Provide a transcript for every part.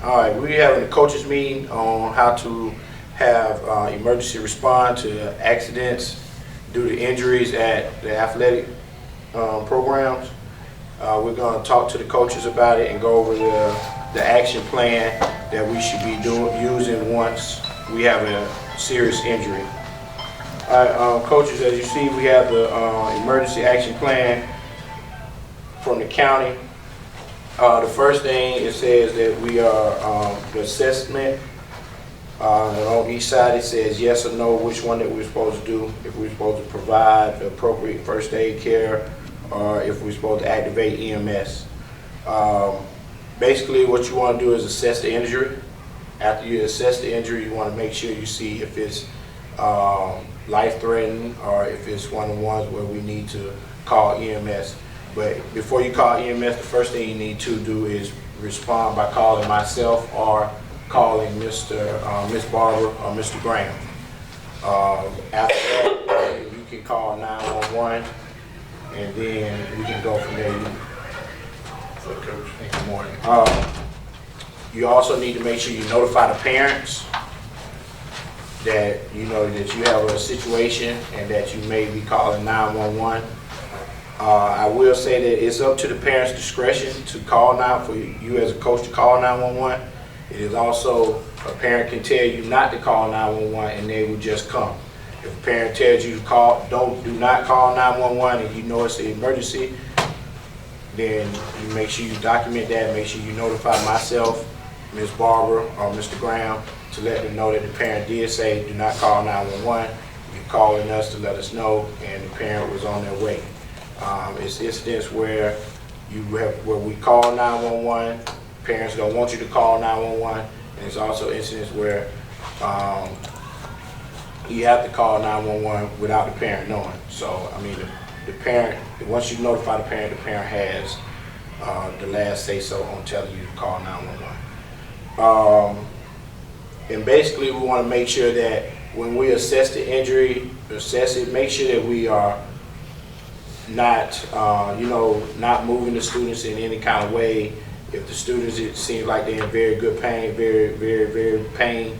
All right, we're having a coaches meeting on how to have emergency respond to accidents due to injuries at the athletic programs. We're going to talk to the coaches about it and go over the action plan that we should be using once we have a serious injury. All right, coaches, as you see, we have the emergency action plan from the county. The first thing it says that we are the assessment. On each side it says yes or no, which one that we're supposed to do, if we're supposed to provide the appropriate first aid care or if we're supposed to activate EMS. Basically what you want to do is assess the injury. After you assess the injury, you want to make sure you see if it's life-threatening or if it's one of the ones where we need to call EMS. But before you call EMS, the first thing you need to do is respond by calling myself or calling Miss Barber or Mr. Graham. After that, you can call 911, and then we can go from there. Coach, good morning. You also need to make sure you notify the parents that you know that you have a situation and that you may be calling 911. I will say that it's up to the parents' discretion to call now for you as a coach to call 911. It is also, a parent can tell you not to call 911 and they will just come. If a parent tells you to do not call 911 and you know it's an emergency, then you make sure you document that, make sure you notify myself, Ms. Barber, or Mr. Graham to let them know that the parent did say do not call 911. You're calling us to let us know, and the parent was on their way. It's incidents where we call 911, parents don't want you to call 911, and it's also incidents where you have to call 911 without the parent knowing. So, I mean, the parent, once you notify the parent has the last say so on telling you to call 911. And basically, we want to make sure that when we assess the injury, make sure that we are not, not moving the students in any kind of way. If the students, it seems like they're in very good pain, very pain,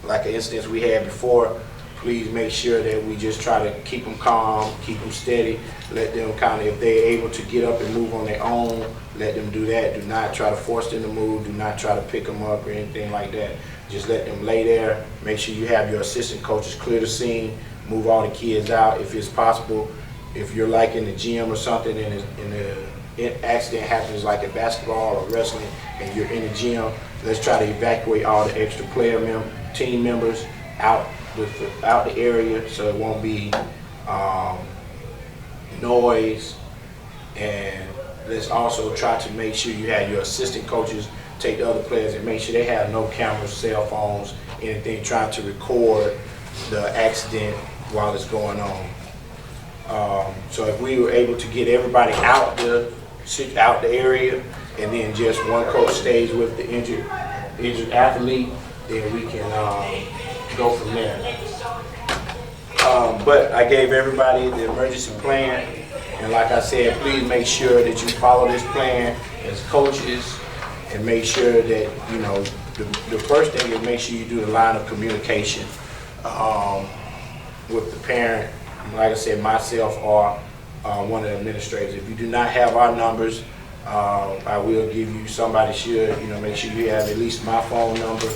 like an instance we had before, please make sure that we just try to keep them calm, keep them steady, let them kind of, if they're able to get up and move on their own, let them do that. Do not try to force them to move, do not try to pick them up or anything like that. Just let them lay there. Make sure you have your assistant coaches clear the scene, move all the kids out if it's possible. If you're like in the gym or something and the accident happens like at basketball or wrestling and you're in the gym, let's try to evacuate all the extra team members out the area so it won't be noise. And let's also try to make sure you have your assistant coaches take the other players and make sure they have no cameras, cell phones, anything trying to record the accident while it's going on. So if we were able to get everybody out the area and then just one coach stays with the injured athlete, then we can go from there. But I gave everybody the emergency plan, and like I said, please make sure that you follow this plan as coaches, and make sure that, you know, the first thing is make sure you do the line of communication with the parent, like I said, myself or one of the administrators. If you do not have our numbers, I will give you, somebody should, make sure you have at least my phone number.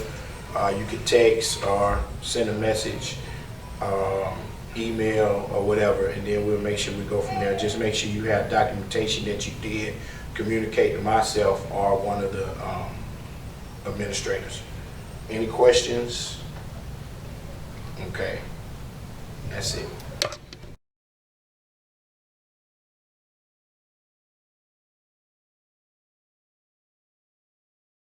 You can text or send a message, email or whatever, and then we'll make sure we go from there. Just make sure you have documentation that you did communicate to myself or one of the administrators. Any questions? Okay, that's it.